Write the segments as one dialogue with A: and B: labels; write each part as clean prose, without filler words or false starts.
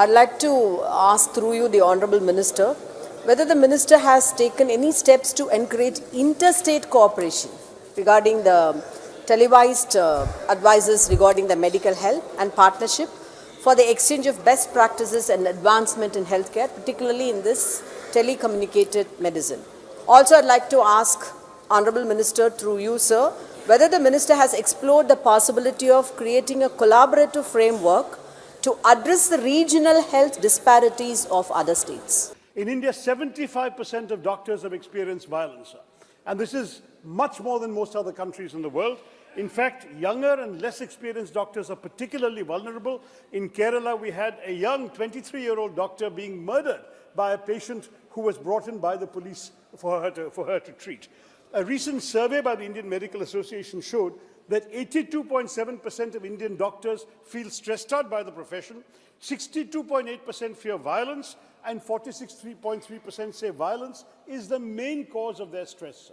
A: I'd like to ask through you the Honourable Minister whether the Minister has taken any steps to encourage interstate cooperation regarding the televised advices regarding the medical health and partnership for the exchange of best practices and advancement in healthcare, particularly in this telecommunicated medicine. Also, I'd like to ask Honourable Minister through you, sir, whether the Minister has explored the possibility of creating a collaborative framework to address the regional health disparities of other states.
B: In India, 75% of doctors have experienced violence, and this is much more than most other countries in the world. In fact, younger and less experienced doctors are particularly vulnerable. In Kerala, we had a young 23-year-old doctor being murdered by a patient who was brought in by the police for her to treat. A recent survey by the Indian Medical Association showed that 82.7% of Indian doctors feel stressed out by the profession, 62.8% fear violence, and 46.3% say violence is the main cause of their stress.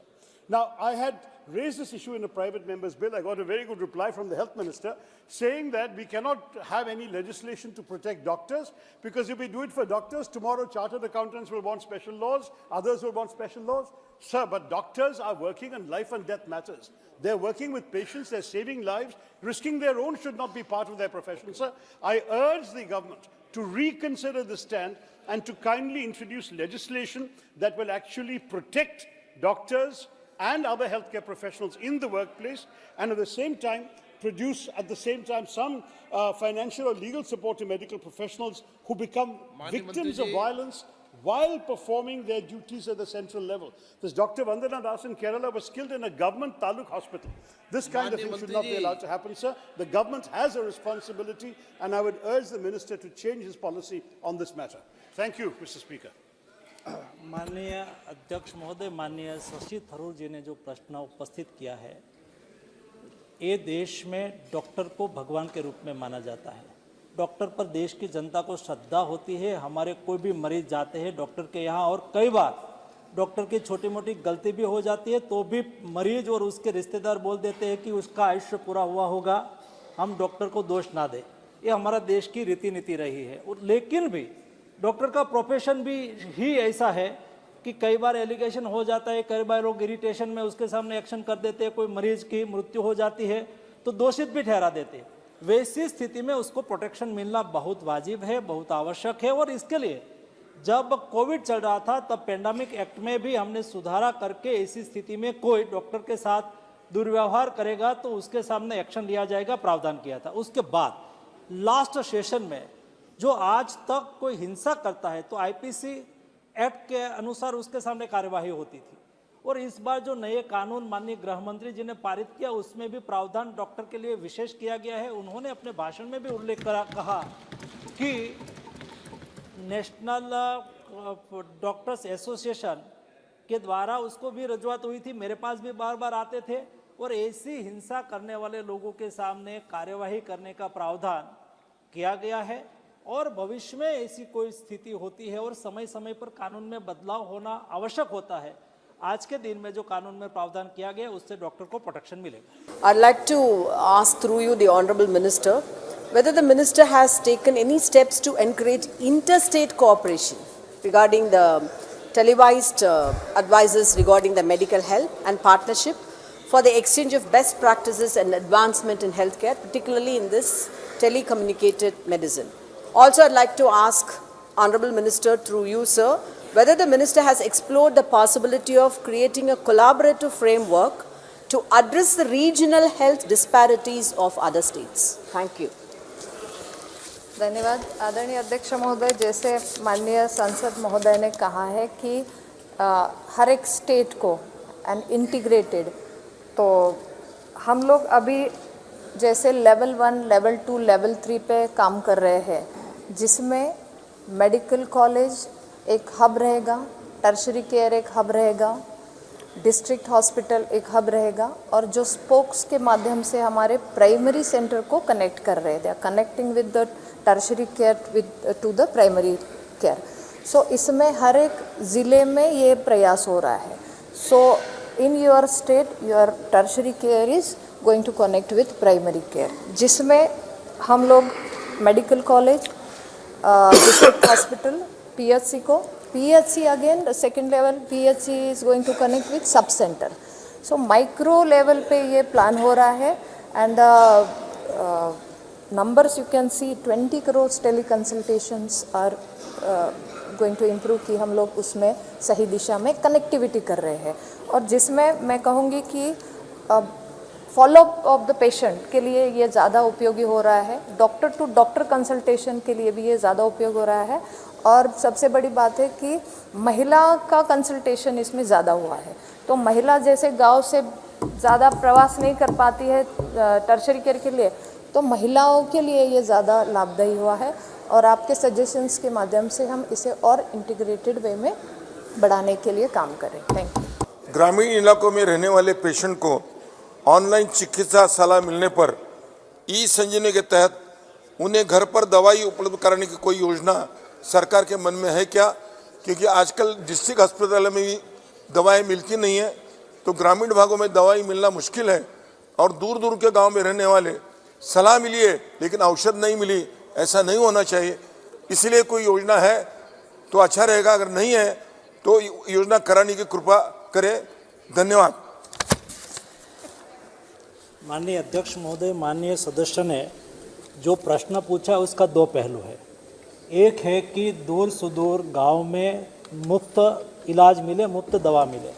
B: Now, I had raised this issue in a private member's bill. I got a very good reply from the health minister saying that we cannot have any legislation to protect doctors, because if we do it for doctors, tomorrow chartered accountants will want special laws, others will want special laws. Sir, but doctors are working on life and death matters. They're working with patients, they're saving lives. Risking their own should not be part of their profession, sir. I urge the government to reconsider the stand and to kindly introduce legislation that will actually protect doctors and other healthcare professionals in the workplace, and at the same time produce some financial or legal support to medical professionals who become victims of violence while performing their duties at the central level. This Dr. Vandana Das in Kerala was killed in a government taluk hospital. This kind of thing should not be allowed to happen, sir. The government has a responsibility, and I would urge the minister to change his policy on this matter. Thank you, Mr. Speaker.
C: माननीय अध्यक्ष महोदय, माननीय शशि थरूर जी ने जो प्रश्न उपस्थित किया है, ये देश में डॉक्टर को भगवान के रूप में माना जाता है। डॉक्टर पर देश की जनता को श्रद्धा होती है। हमारे कोई भी मरीज जाते हैं डॉक्टर के यहाँ, और कई बार डॉक्टर की छोटी मोटी गलती भी हो जाती है तो भी मरीज और उसके रिश्तेदार बोल देते हैं कि उसका आयुष्य पूरा हुआ होगा, हम डॉक्टर को दोष ना दें। ये हमारा देश की रीति नीति रही है। और लेकिन भी डॉक्टर का प्रोफेशन भी ही ऐसा है कि कई बार एलिगेशन हो जाता है, कई बार लोग इरिटेशन में उसके सामने एक्शन कर देते हैं, कोई मरीज की मृत्यु हो जाती है तो दोषित भी ठहरा देते हैं। वैसी स्थिति में उसको प्रोटेक्शन मिलना बहुत वाजिब है, बहुत आवश्यक है। और इसके लिए जब कोविड चल रहा था तब पेंडेमिक एक्ट में भी हमने सुधारा करके ऐसी स्थिति में कोई डॉक्टर के साथ दुर्व्यवहार करेगा तो उसके सामने एक्शन लिया जाएगा, प्रावधान किया था। उसके बाद लास्ट सेशन में जो आज तक कोई हिंसा करता है तो आईपीसी एक्ट के अनुसार उसके सामने कार्यवाही होती थी। और इस बार जो नए कानून माननीय गृह मंत्री जी ने पारित किया उसमें भी प्रावधान डॉक्टर के लिए विशेष किया गया है। उन्होंने अपने भाषण में भी उल्लेख कहा कि नेशनल डॉक्टर्स एसोसिएशन के द्वारा उसको भी रजूआत हुई थी, मेरे पास भी बार बार आते थे, और ऐसी हिंसा करने वाले लोगों के सामने कार्यवाही करने का प्रावधान किया गया है। और भविष्य में ऐसी कोई स्थिति होती है और समय समय पर कानून में बदलाव होना आवश्यक होता है। आज के दिन में जो कानून में प्रावधान किया गया उससे डॉक्टर को प्रोटेक्शन मिलेगा।
A: I'd like to ask through you the Honourable Minister whether the Minister has taken any steps to encourage interstate cooperation regarding the televised advices regarding the medical health and partnership for the exchange of best practices and advancement in healthcare, particularly in this telecommunicated medicine. Also, I'd like to ask Honourable Minister through you, sir, whether the Minister has explored the possibility of creating a collaborative framework to address the regional health disparities of other states. Thank you.
D: धन्यवाद। आदरणीय अध्यक्ष महोदय, जैसे माननीय सांसद महोदय ने कहा है कि हर एक स्टेट को एंड इंटीग्रेटेड, तो हम लोग अभी जैसे लेवल 1, लेवल 2, लेवल 3 पे काम कर रहे हैं, जिसमें मेडिकल कॉलेज एक हब रहेगा, टर्शरी केयर एक हब रहेगा, डिस्ट्रिक्ट हॉस्पिटल एक हब रहेगा, और जो स्पोक्स के माध्यम से हमारे प्राइमरी सेंटर को कनेक्ट कर रहे थे, connecting with the tertiary care with to the primary care. So इसमें हर एक ज़िले में ये प्रयास हो रहा है। So in your state your tertiary care is going to connect with primary care, जिसमें हम लोग medical college, district hospital PHC को, PHC again second level PHC is going to connect with sub center. So micro level पे ये plan हो रहा है and numbers you can see 20 crores teleconsultations are going to improve कि हम लोग उसमें सही दिशा में कनेक्टिविटी कर रहे हैं और जिसमें मैं कहूँगी कि फॉलोअप ऑफ द पेशेंट के लिए ये ज़्यादा उपयोगी हो रहा है, डॉक्टर टू डॉक्टर कंसल्टेशन के लिए भी ये ज़्यादा उपयोग हो रहा है और सबसे बड़ी बात है कि महिला का कंसल्टेशन इसमें ज़्यादा हुआ है। तो महिला जैसे गांव से ज़्यादा प्रवास नहीं कर पाती है टर्शरी केयर के लिए, तो महिलाओं के लिए ये ज़्यादा लाभदायी हुआ है और आपके सजेशंस के माध्यम से हम इसे और इंटीग्रेटेड वे में बढ़ाने के लिए काम करें। Thank you.
E: ग्रामीण इलाकों में रहने वाले पेशेंट को ऑनलाइन चिकित्सा सलाह मिलने पर ई-संजीवनी के तहत उन्हें घर पर दवाई उपलब्ध कराने की कोई योजना सरकार के मन में है क्या? क्योंकि आजकल डिस्ट्रिक्ट अस्पताल में भी दवाएं मिलती नहीं है, तो ग्रामीण भागों में दवाई मिलना मुश्किल है और दूर दूर के गांव में रहने वाले सलाह मिली है लेकिन औषध नहीं मिली, ऐसा नहीं होना चाहिए। इसलिए कोई योजना है तो अच्छा रहेगा, अगर नहीं है तो योजना कराने की कृपा करें। धन्यवाद।
C: माननीय अध्यक्ष महोदय, माननीय सदस्य ने जो प्रश्न पूछा उसका दो पहलू है। एक है कि दूर सुदूर गांव में मुफ्त इलाज मिले, मुफ्त दवा मिले।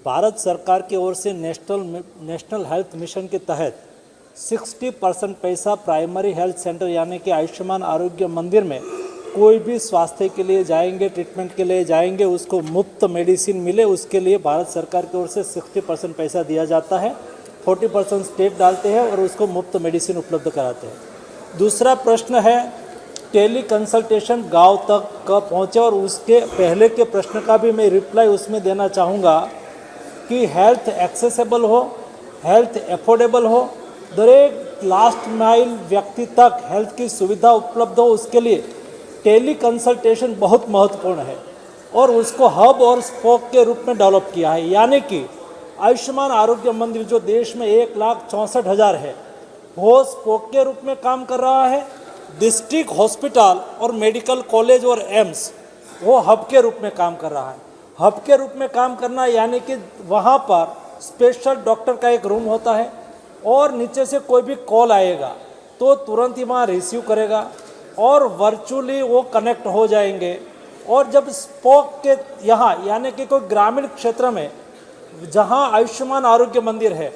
C: भारत सरकार की ओर से नेशनल हेल्थ मिशन के तहत 60% पैसा प्राइमरी हेल्थ सेंटर यानी कि आयुष्मान आरोग्य मंदिर में कोई भी स्वास्थ्य के लिए जाएंगे, ट्रीटमेंट के लिए जाएंगे, उसको मुफ्त मेडिसिन मिले, उसके लिए भारत सरकार की ओर से 60% पैसा दिया जाता है। 40% स्टेट डालते हैं और उसको मुफ्त मेडिसिन उपलब्ध कराते हैं। दूसरा प्रश्न है टेली कंसल्टेशन गांव तक कब पहुँचे, और उसके पहले के प्रश्न का भी मैं रिप्लाई उसमें देना चाहूँगा कि हेल्थ एक्सेसिबल हो, हेल्थ एफोर्डेबल हो, दरेक लास्ट माइल व्यक्ति तक हेल्थ की सुविधा उपलब्ध हो, उसके लिए टेली कंसल्टेशन बहुत महत्वपूर्ण है और उसको हब और स्पोक के रूप में डेवलप किया है। यानी कि आयुष्मान आरोग्य मंदिर जो देश में 1,64,000 है, वो स्पोक के रूप में काम कर रहा है। डिस्ट्रिक्ट हॉस्पिटल और मेडिकल कॉलेज और एम्स वो हब के रूप में काम कर रहा है। हब के रूप में काम करना यानी कि वहाँ पर स्पेशल डॉक्टर का एक रूम होता है और नीचे से कोई भी कॉल आएगा तो तुरंत ही वहाँ रिसीव करेगा और वर्चुअली वो कनेक्ट हो जाएंगे। और जब स्पोक के यहाँ यानी कि कोई ग्रामीण क्षेत्र में जहाँ आयुष्मान आरोग्य मंदिर है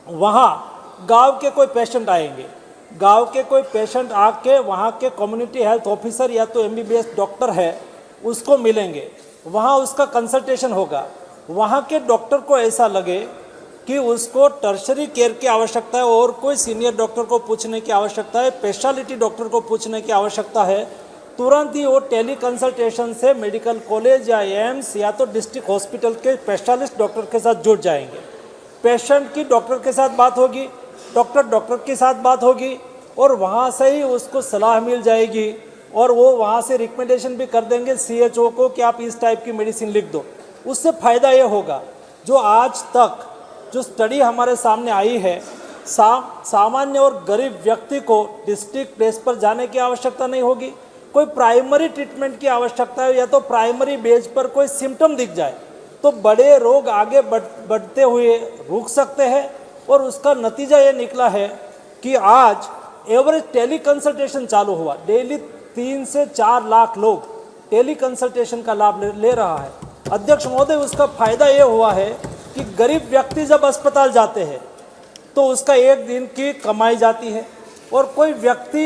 C: वहाँ गांव के कोई पेशेंट आएंगे, गांव के कोई पेशेंट आके वहाँ के कम्युनिटी हेल्थ ऑफिसर या तो MBBS डॉक्टर है उसको मिलेंगे, वहाँ उसका कंसल्टेशन होगा। वहाँ के डॉक्टर को ऐसा लगे कि उसको टर्शरी केयर की आवश्यकता है और कोई सीनियर डॉक्टर को पूछने की आवश्यकता है, स्पेशलिटी डॉक्टर को पूछने की आवश्यकता है, तुरंत ही वो टेली कंसल्टेशन से मेडिकल कॉलेज या एम्स या तो डिस्ट्रिक्ट हॉस्पिटल के स्पेशलिस्ट डॉक्टर के साथ जुड़ जाएंगे। पेशेंट की डॉक्टर के साथ बात होगी, डॉक्टर के साथ बात होगी और वहाँ से ही उसको सलाह मिल जाएगी और वो वहाँ से रिकमेंडेशन भी कर देंगे CHO को कि आप इस टाइप की मेडिसिन लिख दो। उससे फ़ायदा ये होगा जो आज तक जो स्टडी हमारे सामने आई है, सामान्य और गरीब व्यक्ति को डिस्ट्रिक्ट प्लेस पर जाने की आवश्यकता नहीं होगी। कोई प्राइमरी ट्रीटमेंट की आवश्यकता है या तो प्राइमरी बेस पर कोई सिम्टम दिख जाए तो बड़े रोग आगे बढ़ते हुए रुक सकते हैं। और उसका नतीजा ये निकला है कि आज एवरेज टेली कंसल्टेशन चालू हुआ, डेली 3 से 4 लाख लोग टेली कंसल्टेशन का लाभ ले रहा है। अध्यक्ष महोदय, उसका फायदा ये हुआ है कि गरीब व्यक्ति जब अस्पताल जाते हैं तो उसका एक दिन की कमाई जाती है और कोई व्यक्ति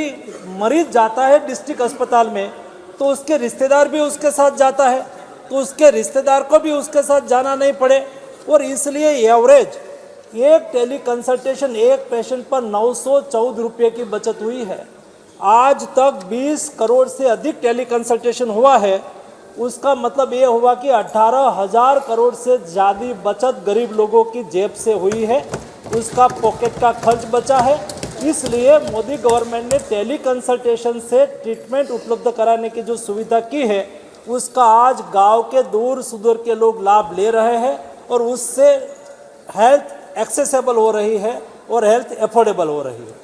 C: मरीज जाता है डिस्ट्रिक्ट अस्पताल में तो उसके रिश्तेदार भी उसके साथ जाता है तो उसके रिश्तेदार को भी उसके साथ जाना नहीं पड़े। और इसलिए एवरेज एक टेली कंसल्टेशन एक पेशेंट पर 914 रुपये की बचत हुई है। आज तक 20 करोड़ से अधिक टेली कंसल्टेशन हुआ है। उसका मतलब ये हुआ कि 18,000 करोड़ से ज़्यादा बचत गरीब लोगों की जेब से हुई है, उसका पॉकेट का खर्च बचा है। इसलिए मोदी गवर्नमेंट ने टेली कंसल्टेशन से ट्रीटमेंट उपलब्ध कराने की जो सुविधा की है उसका आज गांव के दूर सुदूर के लोग लाभ ले रहे हैं और उससे हेल्थ एक्सेसिबल हो रही है और हेल्थ एफोर्डेबल हो रही है।